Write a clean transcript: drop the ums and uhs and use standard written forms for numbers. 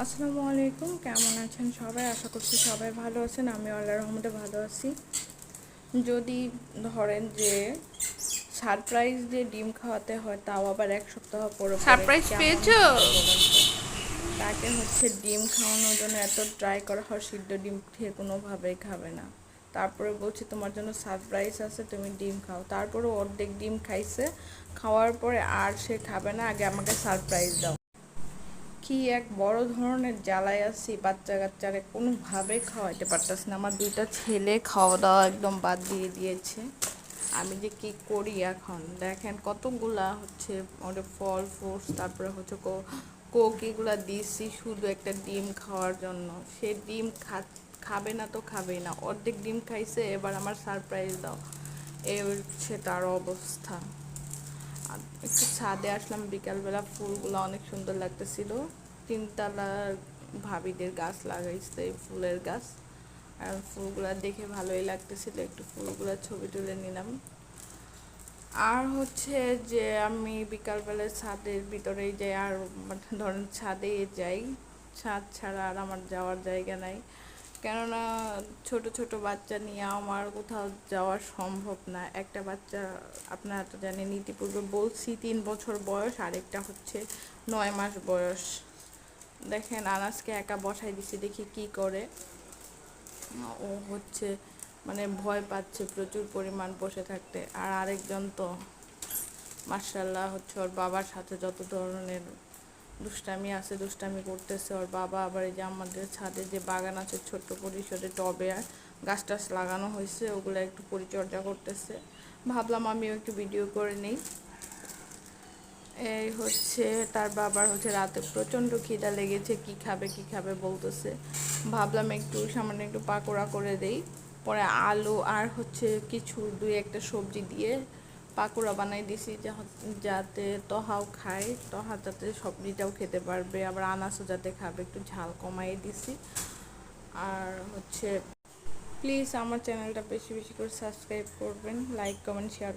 আসসালামু আলাইকুম, কেমন আছেন সবাই? আশা করছি সবাই ভালো আছেন। আমি আল্লাহর রহমতে ভালো আছি। যদি ধরেন যে সারপ্রাইজ দিয়ে ডিম খাওয়াতে হয়, তাও আবার এক সপ্তাহ পরে পরে, সারপ্রাইজ কেমন পেয়েছো? হয় বলেন তো? তাকে ডিম খাওয়ানোর জন্য এত ট্রাই করা হয়, সিদ্ধ ডিম খেয়ে কোনোভাবেই খাবে না। তারপরে বলছি তোমার জন্য সারপ্রাইজ আছে, তুমি ডিম খাও। তারপরে অর্ধেক ডিম খাইছে, খাওয়ার পরে আর সে খাবে না, আগে আমাকে সারপ্রাইজ দাও। কি এক বড় ধরনের জ্বালায় আছি, বাচ্চা কাচ্চারে কোনোভাবেই খাওয়াইতে পারতেছি না। আমার দুইটা ছেলে খাওয়া দাওয়া একদম বাদ দিয়ে দিয়েছে। আমি যে কি করি এখন দেখেন, কতগুলা ওদের ফল ফ্রুটস, তারপরে কোক এগুলা দিয়েছি শুধু একটা ডিম খাওয়ার জন্য। সে ডিম খাবে না তো খাবেই না, অর্ধেক ডিম খাইছে, এবার আমার সারপ্রাইজ দাও। এই হচ্ছে তার অবস্থা। আর একটু ছাদে আসলাম বিকালবেলা, ফুলগুলো অনেক সুন্দর লাগতেছিল। তিনতলা ভাবিদের গাছ লাগাইছে, ফুলের গাছ। আর ফুলগুলা দেখে ভালোই লাগতেছিল, একটু ফুলগুলা ছবি তুলে নিলাম। আর যে আমি বিকালবেলা ছাদের ভিতরেই যাই, আর ধরেন ছাদেই যাই, ছাদ ছাড়া আর আমার যাওয়ার জায়গা নাই। কেননা ছোট ছোট বাচ্চা নিয়ে আমার কোথাও যাওয়া সম্ভব না। একটা বাচ্চা আপনারা তো জানেন, ইতিপূর্বে বলছি 3 বছর বয়স, আরেকটা 9 মাস বয়স। দেখেন আনাজকে একা বসাই দিছি, দেখি কি করে। ও মানে ভয় পাচ্ছে প্রচুর পরিমাণ বসে থাকতে। আর আরেকজন তো মার্শাল্লাহ ওর বাবার সাথে যত ধরনের দুষ্টামি আছে দুষ্টামি করতেছে। ওর বাবা আবার এই যে আমাদের ছাদে যে বাগান আছে ছোট্ট পরিসরে, টবে আর গাছ টাছ লাগানো হয়েছে, ওগুলো একটু পরিচর্যা করতেছে। ভাবলাম আমিও একটু ভিডিও করে নিই। এই তার বাবার রাতে প্রচণ্ড খিদা লেগেছে, কি খাবে বলতেছে। ভাবলাম একটু সামান্য একটু পাকোড়া করে দেই, পরে আলু আর কিছু 2-1টা সবজি দিয়ে পাকোড়া বানাই দিছি, যাতে তহাও খায়, তহা যাতে সবজিটাও খেতে পারবে, আবার আনাসও যাতে খাবে। একটু ঝাল কমাই দিছি। আর প্লিজ আমার চ্যানেলটা বেশি বেশি করে সাবস্ক্রাইব করবেন, লাইক কমেন্ট শেয়ার